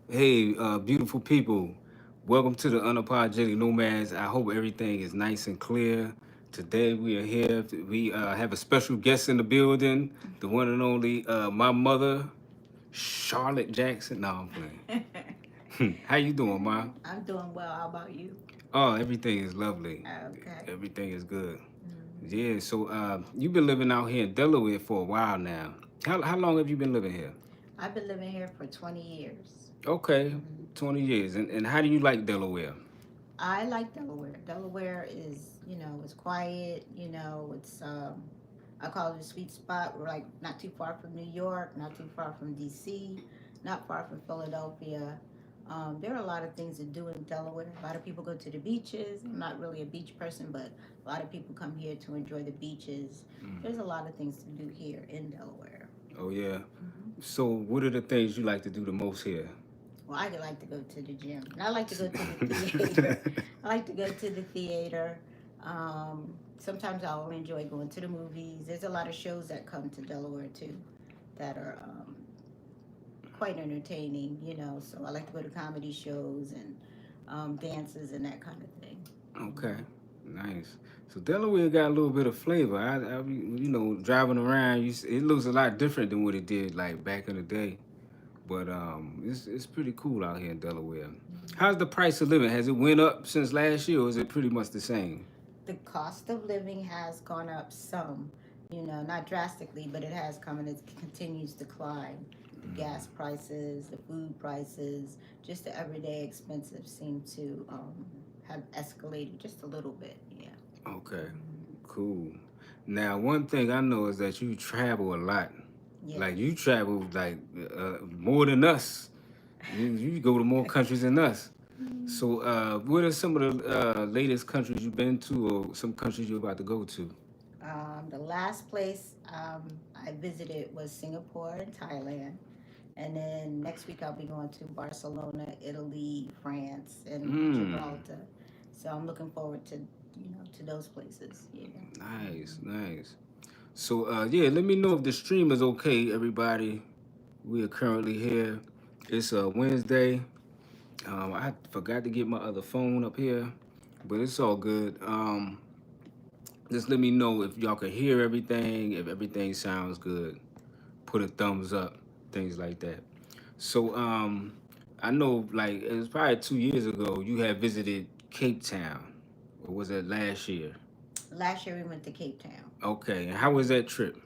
Hey, beautiful people. Welcome to the Unapologetic Nomads. I hope everything is nice and clear. Today we are here. We have a special guest in the building, the one and only my mother, Charlotte Jackson. No, I'm playing. How you doing, Ma? I'm doing well. How about you? Oh, everything is lovely. Okay. Everything is good. Mhm. Yeah, so you've been living out here in Delaware for a while now. How long have you been living here? I've been living here for 20 years. Okay, Mhm. 20 years. And how do you like Delaware? I like Delaware. Delaware is, it's quiet. I call it a sweet spot. We're like not too far from New York, not too far from DC, not far from Philadelphia. There are a lot of things to do in Delaware. A lot of people go to the beaches. I'm not really a beach person, but a lot of people come here to enjoy the beaches. Mm. There's a lot of things to do here in Delaware. Oh, yeah. Mhm. So, what are the things you like to do the most here? Well, I like to go to the gym, and I like to go to the theater. I like to go to the theater. Sometimes I'll enjoy going to the movies. There's a lot of shows that come to Delaware too, that are quite entertaining. So I like to go to comedy shows and dances and that kind of thing. Okay, nice. So Delaware got a little bit of flavor. Driving around, it looks a lot different than what it did like back in the day. But it's pretty cool out here in Delaware. How's the price of living? Has it went up since last year, or is it pretty much the same? The cost of living has gone up some, not drastically, but it has come and it continues to climb. The gas prices, the food prices, just the everyday expenses seem to have escalated just a little bit. Yeah. Okay, cool. Now, one thing I know is that you travel a lot. Like you Yes. travel like more than us. You go to more countries than us. So, what are some of the latest countries you've been to, or some countries you're about to go to? The last place I visited was Singapore and Thailand. And then next week I'll be going to Barcelona, Italy, France, and Mm, Gibraltar. So I'm looking forward to to those places. Yeah. nice, Mhm. nice. So, yeah, let me know if the stream is okay, everybody. We are currently here. It's a Wednesday. I forgot to get my other phone up here, but it's all good. Just let me know if y'all can hear everything, if everything sounds good. Put a thumbs up, things like that. So, I know like it was probably 2 years ago you had visited Cape Town, or was that last year? Last year we went to Cape Town. Okay, and how was that trip?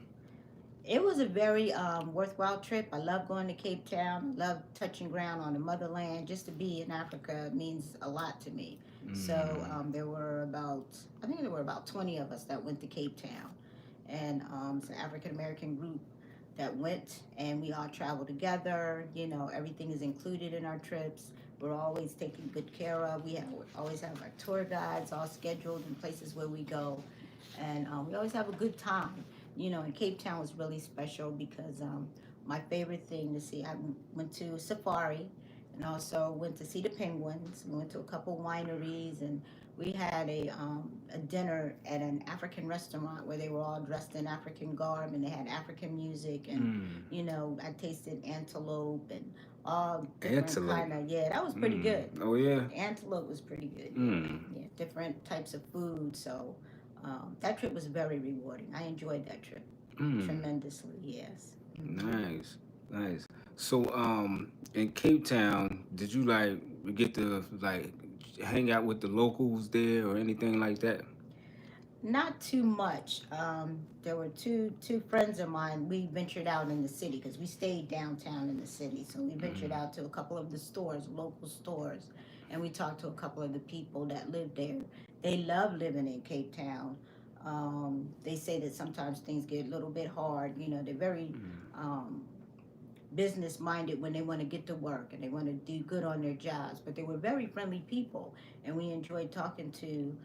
It was a very worthwhile trip. I love going to Cape Town. I love touching ground on the motherland. Just to be in Africa means a lot to me. So Mm, I think there were about 20 of us that went to Cape Town. And it's an African American group that went, and we all travel together. Everything is included in our trips. We're always taken good care of. Always have our tour guides all scheduled in places where we go, and we always have a good time. And Cape Town was really special because my favorite thing to see, I went to safari and also went to see the penguins. We went to a couple wineries, and we had a dinner at an African restaurant where they were all dressed in African garb and they had African music, and mm, I tasted antelope and all different antelope. kind of, yeah, that was pretty Mm. good. Oh yeah. Antelope was pretty good, yeah. Mm. Yeah, different types of food. So that trip was very rewarding. I enjoyed that trip Mm. tremendously. Yes. Nice, nice. So, in Cape Town, did you like get to like hang out with the locals there or anything like that? Not too much. There were two friends of mine. We ventured out in the city because we stayed downtown in the city. So we ventured Mm. out to a couple of the stores, local stores, and we talked to a couple of the people that lived there. They love living in Cape Town. They say that sometimes things get a little bit hard. They're very um, business minded when they want to get to work and they want to do good on their jobs. But they were very friendly people, and we enjoyed talking to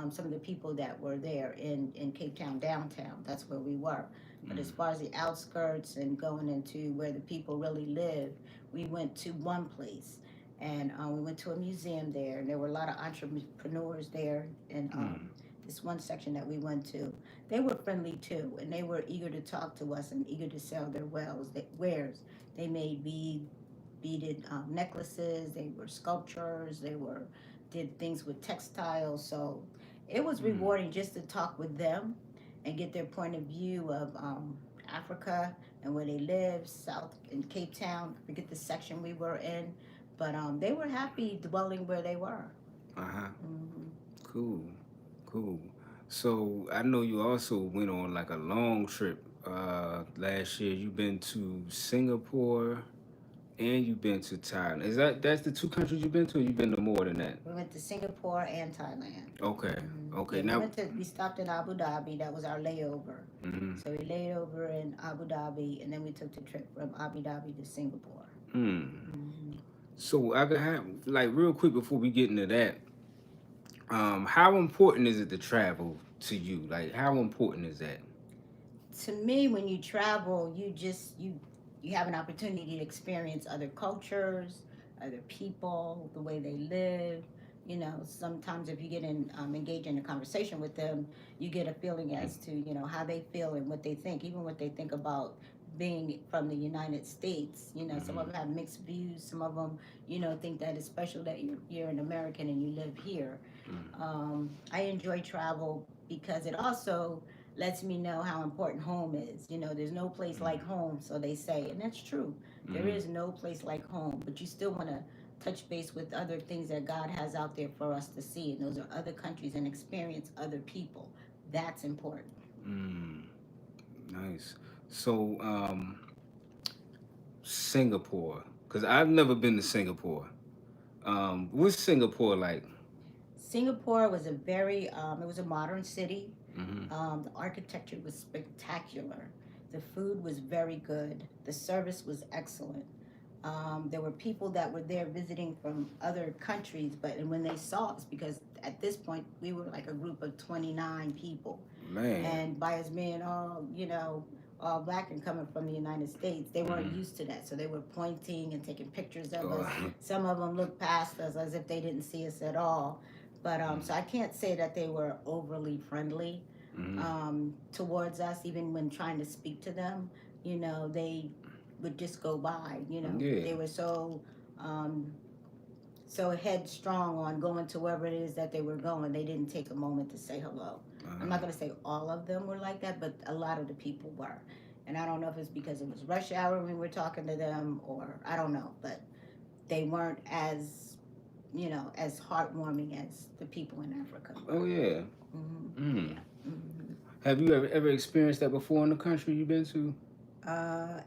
some of the people that were there in Cape Town downtown. That's where we were. But as Mm. far as the outskirts and going into where the people really live, we went to one place. And we went to a museum there, and there were a lot of entrepreneurs there. And Mm. this one section that we went to, they were friendly too, and they were eager to talk to us and eager to sell their wares. They made beads, beaded necklaces. They were sculptures. They were did things with textiles. So it was Mm. rewarding just to talk with them and get their point of view of Africa and where they live, South in Cape Town. I forget the section we were in, but they were happy dwelling where they were. Uh-huh. Hmm. Cool. Cool. So I know you also went on like a long trip last year. You've been to Singapore and you've been to Thailand. That's the two countries you've been to, or you've been to more than that? We went to Singapore and Thailand. Okay. Yeah, Okay. we Now. went to. We stopped in Abu Dhabi. That was our layover. Mm-hmm. So we laid over in Abu Dhabi, and then we took the trip from Abu Dhabi to Singapore. Hmm. Hmm. So I could have like real quick before we get into that. How important is it to travel to you? Like, how important is that? To me, when you travel, you have an opportunity to experience other cultures, other people, the way they live. You know, sometimes if you get in engaged in a conversation with them, you get a feeling as to how they feel and what they think, even what they think about being from the United States. You know, some of Mm-hmm. them have mixed views. Some of them, think that it's special that you're an American and you live here. I enjoy travel because it also lets me know how important home is. You know, there's no place like home, so they say, and that's true. There Mm-hmm. is no place like home, but you still want to touch base with other things that God has out there for us to see, and those are other countries and experience other people. That's important. Mm, nice. So, Singapore, because I've never been to Singapore. What's Singapore like? Singapore was it was a modern city. Mm-hmm. The architecture was spectacular. The food was very good. The service was excellent. There were people that were there visiting from other countries, but and when they saw us, because at this point we were like a group of 29 people, Man. and by us being all black and coming from the United States, they weren't Mm-hmm. used to that, so they were pointing and taking pictures of us. Oh, Some of them looked past us as if they didn't see us at all. But so I can't say that they were overly friendly mm-hmm. towards us, even when trying to speak to them. They would just go by. Yeah. They were um, so headstrong on going to wherever it is that they were going. They didn't take a moment to say hello. I'm not Uh-huh. going to say all of them were like that, but a lot of the people were. And I don't know if it's because it was rush hour when we were talking to them, or I don't know, but they weren't as heartwarming as the people in Africa were. Oh yeah. Hmm. Mm. Yeah. Hmm. Have you ever experienced that before in the country you've been to?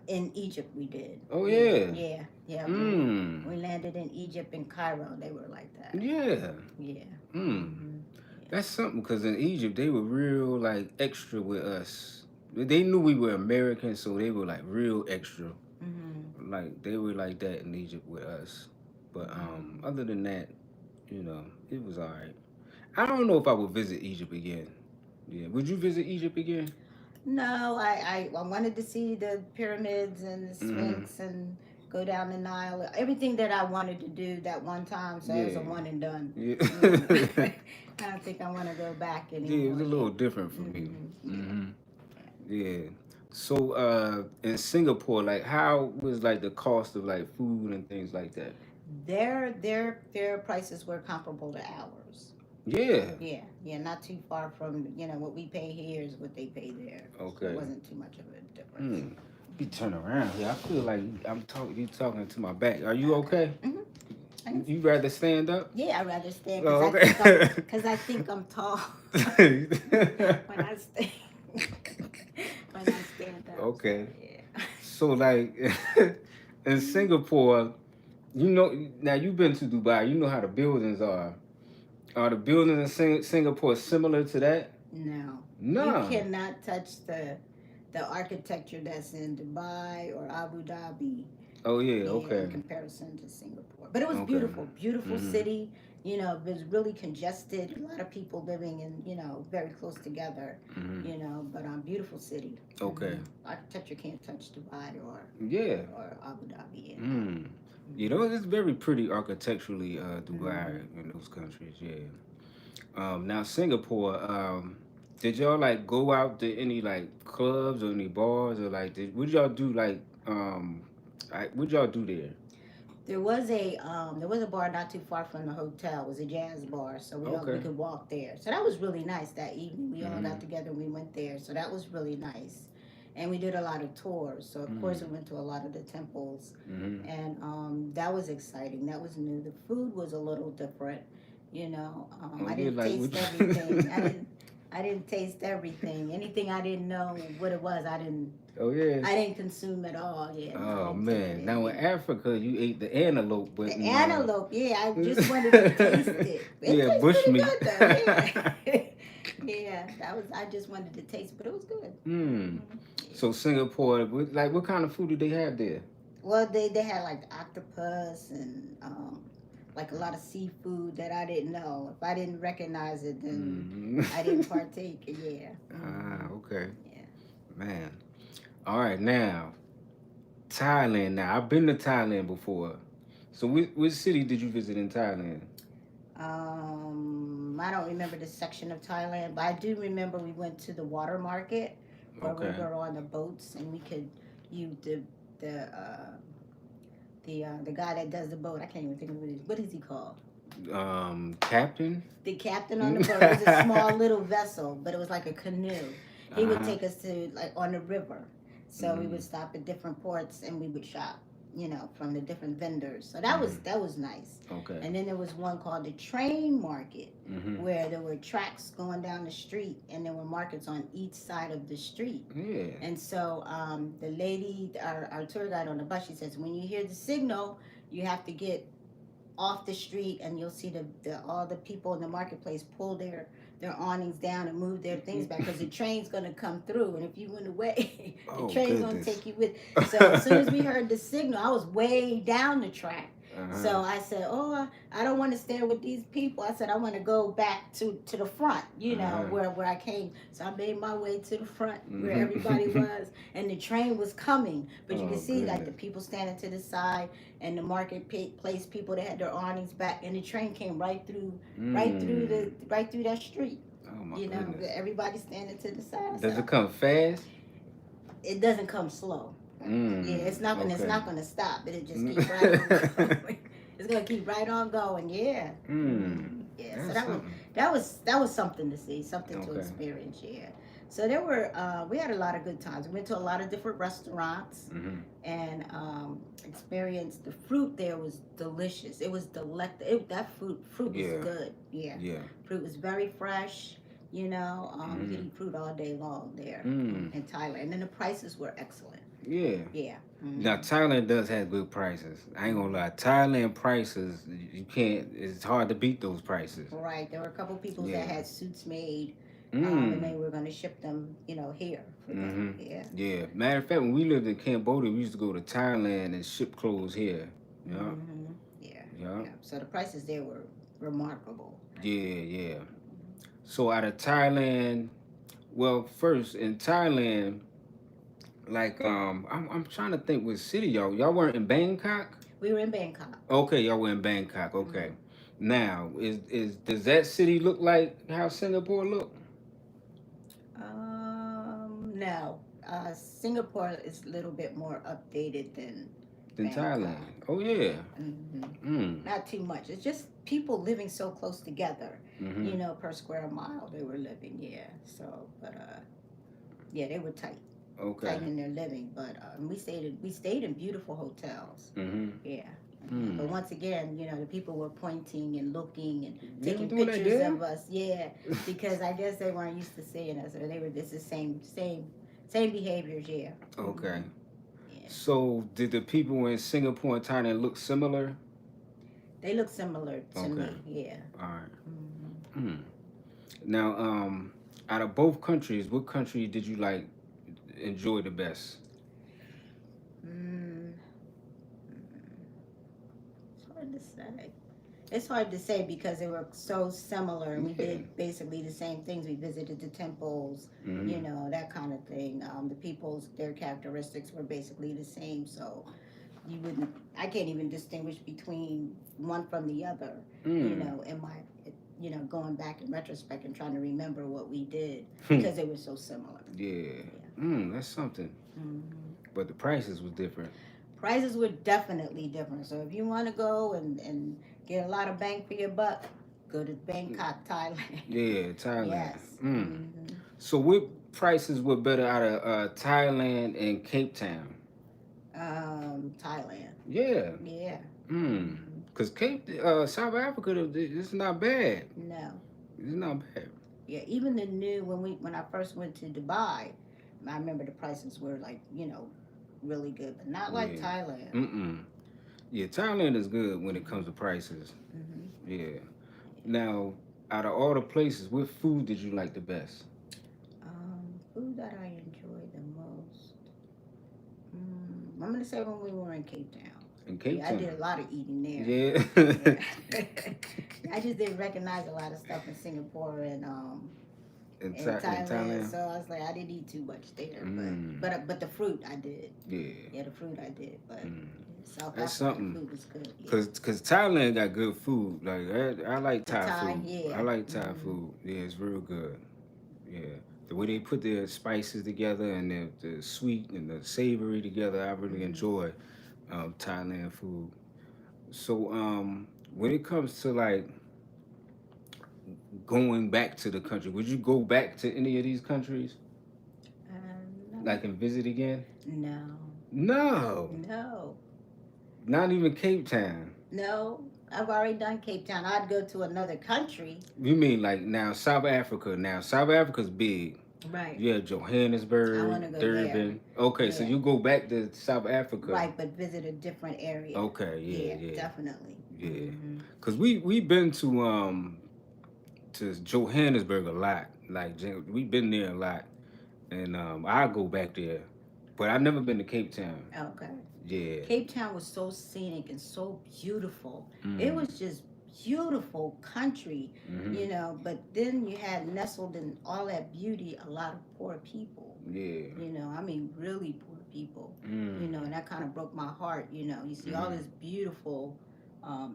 In Egypt, we did. Oh Yeah, yeah. yeah, yeah. When Mm. we landed in Egypt in Cairo, they were like that. Yeah. Yeah. Mm. Hmm. That's something because in Egypt they were real like extra with us. They knew we were Americans, so they were like real extra. Hmm. Like they were like that in Egypt with us. But Hmm. other than that, it was alright. I don't know if I would visit Egypt again. Yeah. Would you visit Egypt again? No, I wanted to see the pyramids and the Mm-hmm. Sphinx and go down the Nile. Everything that I wanted to do that one time, so it was a Yeah. one and done. Yeah. I don't think I want to go back Yeah, it was anymore. a Yeah. little different for me. Hmm. Yeah. Mm-hmm. Yeah. So in Singapore, like how was like the cost of like food and things like that? Their prices were comparable to ours. Yeah. Yeah, yeah, not too far from what we pay here is what they pay there. So it Okay. wasn't too much of a difference. Hmm. You turn around here. I feel like I'm talking. You talking to my back. Are you Okay. okay? Hmm. You rather stand up? Yeah, I rather stand Oh, because I think I'm tall okay. when I stand when I stand up. So Okay. yeah. So like in Singapore, now you've been to Dubai. You know how the buildings are. Are the buildings in Singapore similar to that? No, you No. cannot touch the architecture that's in Dubai or Abu Dhabi. Oh yeah. Yeah, Okay. in comparison to Singapore. But it was Okay. beautiful, beautiful Mhm. city. It was really congested. A lot of people living in, very close together. Mhm. But beautiful city. Okay. Architecture can't touch Dubai Yeah. or Abu Dhabi. Yeah. Mm. Mm-hmm. It's very pretty architecturally, Dubai Mm-hmm. and those countries. Yeah. Now Singapore. Did y'all like go out to any like clubs or any bars or like what y'all do like what y'all do there? There was a bar not too far from the hotel. It was a jazz bar, so we Okay. could walk there. So that was really nice that evening. We all got Mm-hmm. together and we went there. So that was really nice. And we did a lot of tours. So of course we went to a lot of the temples, Mm-hmm. and that was exciting. That was new. The food was a little different. Oh I yeah, didn't like taste what? everything. I didn't taste everything. Anything I didn't know what it was, Oh yeah. I didn't consume at all. Yeah, no, I Oh didn't take it man. in. Now in Yeah. Africa, you ate the antelope, but The in antelope, yeah, I just wanted to taste it. It yeah, tastes bush pretty meat. good though, yeah. Yeah, I just wanted to taste it, but it was good. Hmm. Yeah. So Singapore, what kind of food do they have there? Well, they had like octopus and like a lot of seafood that I didn't know. If I didn't recognize it, then Mm. I didn't partake. Yeah. Ah, okay, Yeah. man. All right, now Thailand. Now I've been to Thailand before. So which city did you visit in Thailand? I don't remember the section of Thailand, but I do remember we went to the water market where we Okay. were on the boats and we could you the uh, the guy that does the boat. I can't even think of what is he called? Captain. The captain on the boat. It was a small little vessel, but it was like a canoe. He would Uh-huh. take us to like on the river, so we Mm. would stop at different ports and we would shop. From the different vendors. So Mm. that was nice. Okay. And then there was one called the train market, Mm-hmm. where there were tracks going down the street and there were markets on each side of the street. Yeah. And so the lady, our tour guide on the bus, she says, when you hear the signal, you have to get off the street and you'll see the all the people in the marketplace pull their awnings down and move their things back because the train's going to come through, and if you went away the Oh train's going to goodness. take you with. So as soon as we heard the signal, I was way down the track. Uh-huh. So I said, oh, I don't want to stay with these people. I said, I want to go back to the front, Uh-huh. where I came. So I made my way to the front where Mhm. everybody was, and the train was coming. But you Oh can see like the goodness. people standing to the side and the marketplace people that had their awnings back, and the train came Mm. right through that street. Oh my goodness. Everybody standing to the side. Does So it come fast? it doesn't come slow. Yeah, it's Okay. not gonna stop. It'll just keep right on going. It's gonna keep right on going. Yeah. Yeah. So That's something. that was something to see, something to Okay. experience. Yeah. So we had a lot of good times. We went to a lot of different restaurants Mm-hmm. and experienced the fruit there was delicious. It was delectable. That fruit was Yeah. good. Yeah. Yeah. Fruit was very fresh. You Mm-hmm. could eat fruit all day long there Mm. in Thailand, and then the prices were excellent. Yeah. Yeah. Now Thailand does have good prices. I ain't gonna lie. Thailand prices, you can't. It's hard to beat those prices. Right. There were a couple people Yeah. that had suits made, and they Mm. were going to ship them, here for them. Mm-hmm. Yeah. Yeah. Matter of fact, when we lived in Cambodia, we used to go to Thailand and ship clothes here. Yeah. Yeah. Yeah. Yeah. So the prices there were remarkable. Yeah. Yeah. So out of Thailand, well, first in Thailand, like I'm trying to think what city y'all weren't in Bangkok. We were in Bangkok. Okay, y'all were in Bangkok. Okay. Mhm. Now, is does that city look like how Singapore look? No. Singapore is a little bit more updated than Than Bangkok. Thailand. Oh yeah. hmm Mm. Not too much. It's just people living so close together, Mm-hmm. per square mile they were living. Yeah. So, but yeah, they were tight. Okay. Tight in their living, but we stayed in beautiful hotels. Mm-hmm. Yeah. Mm. But once again, the people were pointing and looking and They were taking doing that pictures there? of us. Yeah, because I guess they weren't used to seeing us, or they were just the same behaviors. Yeah. Okay. Yeah. So did the people in Singapore and Thailand look similar? They look similar to me. Okay. Yeah. All right. hmm Mm. Now, out of both countries, what country did you enjoy the best? Mm, it's hard to say. It's hard to say because they were so similar, and we Yeah. did basically the same things. We visited the temples, Mm-hmm. that kind of thing. The people's their characteristics were basically the same, so I can't even distinguish between one from the other. Mm. In my, going back in retrospect and trying to remember what we did because they were so similar. Yeah. Yeah. That's something. hmm But the prices was different. prices were definitely different. So if you want to go and get a lot of bang for your buck, go to Bangkok, Thailand. Yeah, Thailand. Yes. Mm. So what prices were better out of Thailand and Cape Town? Thailand. Yeah. Yeah. Mm. Cause South Africa, it's not bad. No. It's not bad. Yeah. Even the new when I first went to Dubai, I remember the prices were like really good, but not like Yeah. Thailand. Mm-mm. Yeah, Thailand is good when it comes to prices. Yeah. Now, out of all the places, what food did you like the best? Food that I enjoy the most. I'm gonna say when we were in Cape Town. In Cape Yeah, I did Town. a lot of eating there. Yeah. Yeah. I just didn't recognize a lot of stuff in Singapore and In Thailand, Thailand. so I was like, I didn't eat too much there, Mm. but the fruit I did. Yeah. Yeah, the fruit I did, but Mm. South That's African something. food was good. Yeah. Cause Thailand got good food. Like I like The Thai Thai, food. I yeah. like Thai food. Yeah, it's real good. Yeah, the way they put their spices together and the sweet and the savory together, I really enjoy Thailand food. So when it comes to like going back to the country, would you go back to any of these countries, No, like and visit again? no, No, no, not even Cape Town. no. I've already done Cape Town. I'd go to another country. You mean like now South Africa? Now South Africa's big. Right. Yeah, I want to Johannesburg, go there. Durban. Okay, so Yeah. you go back to South Africa. Right, but visit a different area. Okay, Yeah, yeah, yeah, definitely. yeah. Cause we been to Johannesburg a lot. Like we've been there a lot, and I go back there, but I've never been to Cape Town. Okay. Yeah. Cape Town was so scenic and so beautiful. It Mm. was just beautiful country, but then you had nestled in all that beauty a lot of poor people. Yeah. I mean really poor people. Mm. And that kind of broke my heart. You see all this beautiful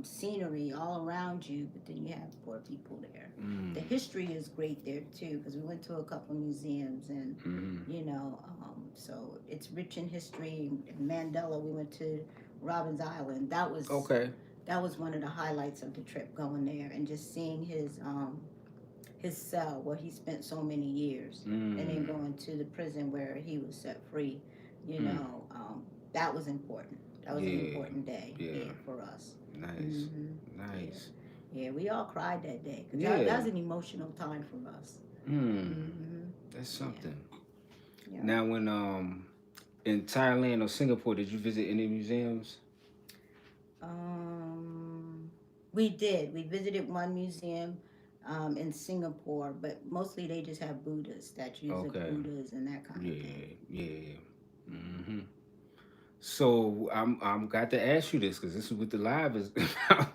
scenery all around you, but then you have poor people there. Mm. The history is great there too, because we went to a couple museums, and so it's rich in history. In Mandela, we went to Robins Island. Okay. That was one of the highlights of the trip, going there and just seeing his cell where he spent so many years, and then going to the prison where he was set free. That was important. That was an important day, for us. Nice. Nice. Yeah, we all cried that day because that was an emotional time for us. That's something. Yeah. Now, when in Thailand or Singapore, did you visit any museums? We did. We visited one museum in Singapore, but mostly they just have Buddhas, statues of Buddhas and that kind of thing. Yeah. Mm-hmm. So I'm got to ask you this because this is what the live is about.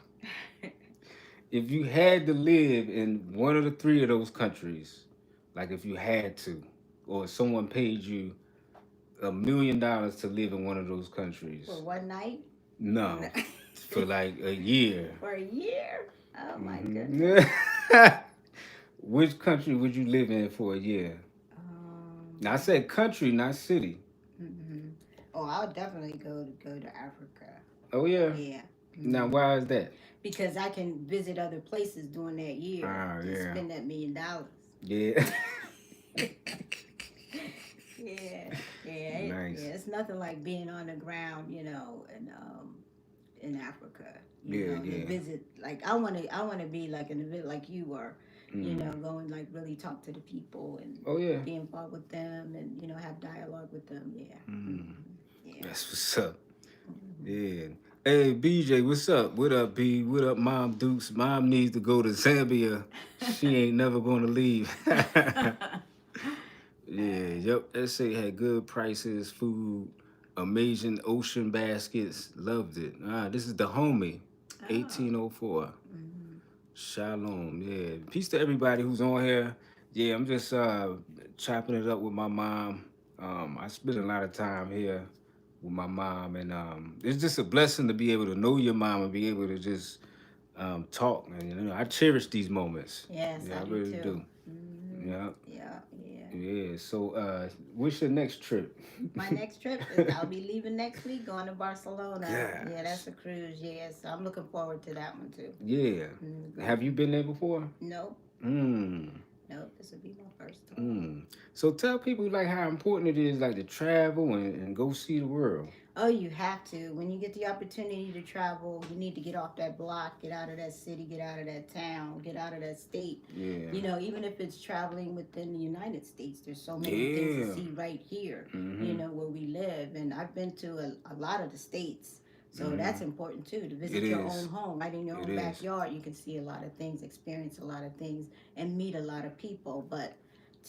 If you had to live in one of the three of those countries, like if you had to, or someone paid you $1 million to live in one of those countries. For one night? No, for like a year. For a year? Oh my goodness. Which country would you live in for a year? Now I said country, not city. Oh, I would definitely go to Africa. Oh yeah. Yeah. Now why is that? Because I can visit other places during that year. Spend that $1 million. Yeah. Yeah. Nice. Yeah. It's nothing like being on the ground, in Africa. To visit. Like I want to be like in a bit like you were. Go and like really talk to the people and be involved with them and have dialogue with them. Yeah. That's what's up. Yeah. Hey BJ, what's up? What up, B? What up, Mom Dukes? Mom needs to go to Zambia. She ain't never gonna leave. Yep. SA had good prices, food, amazing ocean baskets. Loved it. This is the homie, 1804. Shalom. Yeah. Peace to everybody who's on here. Yeah, I'm just chopping it up with my mom. I spend a lot of time here with my mom, and it's just a blessing to be able to know your mom and be able to just talk. And I cherish these moments. Yes, yeah, I really do. do. Yeah. Yeah. Yeah. So, what's your next trip? My next trip is I'll be leaving next week, going to Barcelona. Yeah, Gosh. that's a cruise. Yeah, so I'm looking forward to that one too. Yeah. Have you been there before? Nope, Mm. nope. This will be my first time. Mm. So tell people like how important it is like to travel and go see the world. Oh, you have to. When you get the opportunity to travel, you need to get off that block, get out of that city, get out of that town, get out of that state. Yeah. You know, even if it's traveling within the United States, there's so many things to Yeah. see right here, you Mm-hmm. know, where we live. And I've been to a lot of the states. So Mm-hmm. that's important too, to It visit your own is. home, right in your It own is. backyard. You can see a lot of things, experience a lot of things, and meet a lot of people. But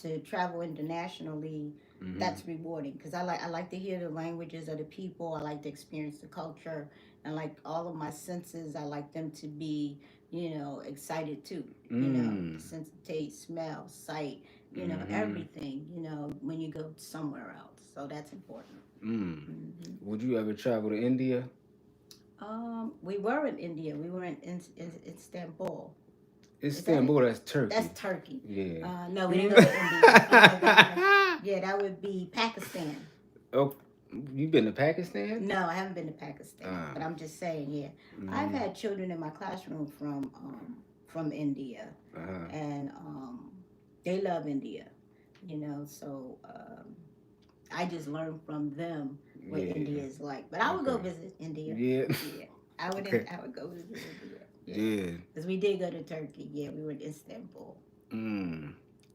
to travel internationally, Mm-hmm. that's rewarding because I like to hear the languages of the people. I like to experience the culture, and like all of my senses, I like them to be, you know, excited too. You know, Mm. the sense of taste, smell, sight, you know, Mm-hmm. everything. You know, when you go somewhere else, so that's important. Mm. Hmm. Would you ever travel to India? We were in India. We were in Istanbul. Is that it? Istanbul, that's That's Turkey. Turkey. Yeah. No, we didn't go to India. Oh my gosh. Yeah, that would be Pakistan. Oh, you been to Pakistan? No, I haven't been to Pakistan, Ah. but I'm just saying, yeah, I've Mm-hmm. had children in my classroom from India, Uh-huh. and they love India, you know. So I just learned from them what Yeah. India is like. But I would go Okay. visit India. Yeah. Yeah, I would. Okay. I would go visit India. Yeah, Yeah. because we did go to Turkey. Yeah, we were in Istanbul. Mm.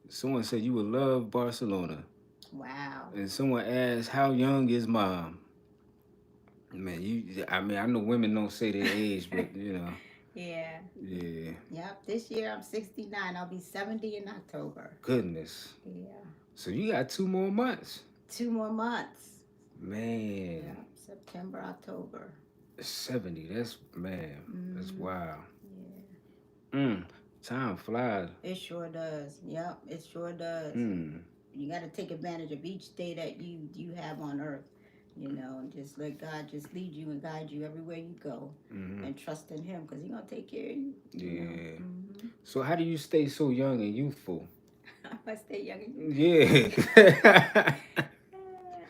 Someone said you would love Barcelona. Wow. And someone asked, how young is mom? Man, I mean, I know women don't say their age, but you know, Yeah. yeah. Yep. This year I'm 69. I'll be 70 in October. Goodness. Yeah. So you got 2 more months. 2 more months. Yeah, Man, September, October. 70. That's Mm-hmm. wild. Yeah, Mm. Time flies. it sure does. Yep, it sure does. Mm. You got to take advantage of each day that you have on Earth, you know, and just let God just lead you and guide you everywhere you go, Mm-hmm. and trust in Him because He's gonna take care of you. You know. Yeah. Mm-hmm. So how do you stay so young and youthful? I stay young and Yeah.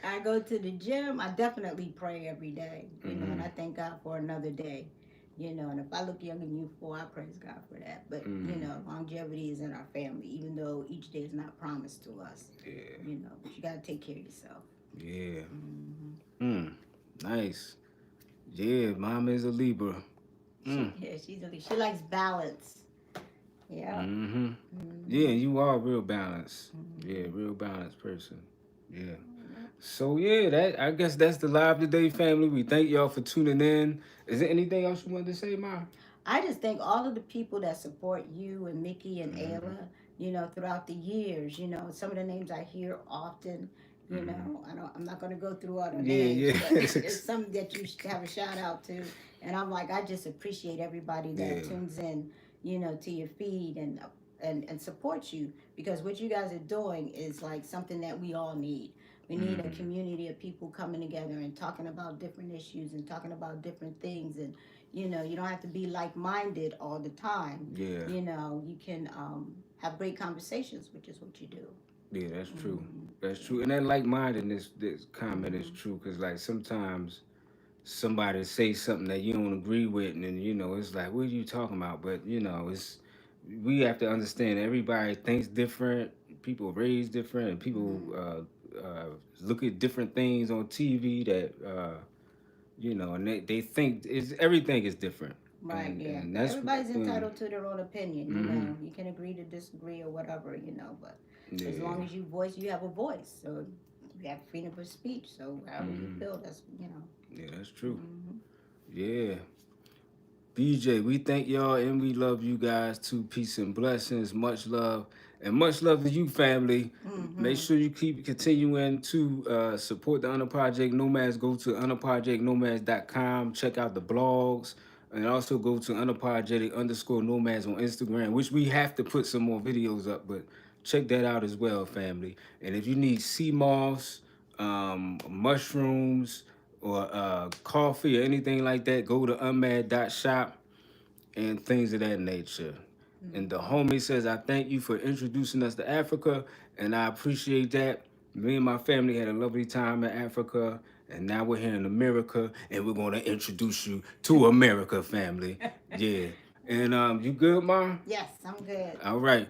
I go to the gym. I definitely pray every day, you know, and Mm-hmm. I thank God for another day, you know. And if I look young and youthful, I praise God for that. But you Mm. know, longevity is in our family, even though each day is not promised to us, Yeah. you know. But you got to take care of yourself. Yeah. Hmm. Mm. Nice. Yeah, mom is a Libra. Mm. Yeah, she likes balance. Yeah. Mm-hmm. Yeah, Hmm. you are real balanced. Yeah, Hmm. real balanced person. Yeah. So yeah, that I guess that's the live today family. We thank y'all for tuning in. Is there anything else you wanted to say, Ma? I just thank all of the people that support you and Mickey and Mm-hmm. Ayla, you know, throughout the years. You know, some of the names I hear often. You Mm-hmm. know, I'm not gonna go through all the Yeah, names, but yeah. there's some that you should have a shout out to. And I'm like, I just appreciate everybody that Yeah. tunes in, you know, to your feed and supports you, because what you guys are doing is like something that we all need. We need a Mm-hmm. community of people coming together and talking about different issues and talking about different things. And you know, you don't have to be like-minded all the time. Yeah. You know, you can have great conversations, which is what you do. Yeah, that's true. Mm-hmm. That's Yeah. true. And that like-mindedness, this comment is Mm-hmm. true because like sometimes somebody say something that you don't agree with, and then you know it's like, what are you talking about? But you know, it's we have to understand everybody thinks different. People raised different, and people Mm-hmm. look at different things on TV that you know, and they think is everything is different, Right, yeah. and But that's everybody's mm, entitled to their own opinion, you mm-hmm, know. You can agree to disagree or whatever, you know, but as yeah, long as you have a voice. So you have freedom of speech. So however you mm-hmm, feel, that's, you know. yeah, that's true. Mm-hmm. Yeah. BJ, we thank y'all and we love you guys too. Peace and blessings. Much love. And much love to you, family. Make Mm-hmm. sure you keep continuing to support the Unapologetic Nomads. Go to unapologeticnomads.com. Check out the blogs. And also go to unapologetic_nomads on Instagram, which we have to put some more videos up, but check that out as well, family. And if you need sea moss, mushrooms, or coffee or anything like that, go to Unmad.shop and things of that nature. And the homie says, I thank you for introducing us to Africa, and I appreciate that. Me and my family had a lovely time in Africa, and now we're here in America, and we're going to introduce you to America, family. Yeah. And you good, Mom? Yes, I'm good. All right.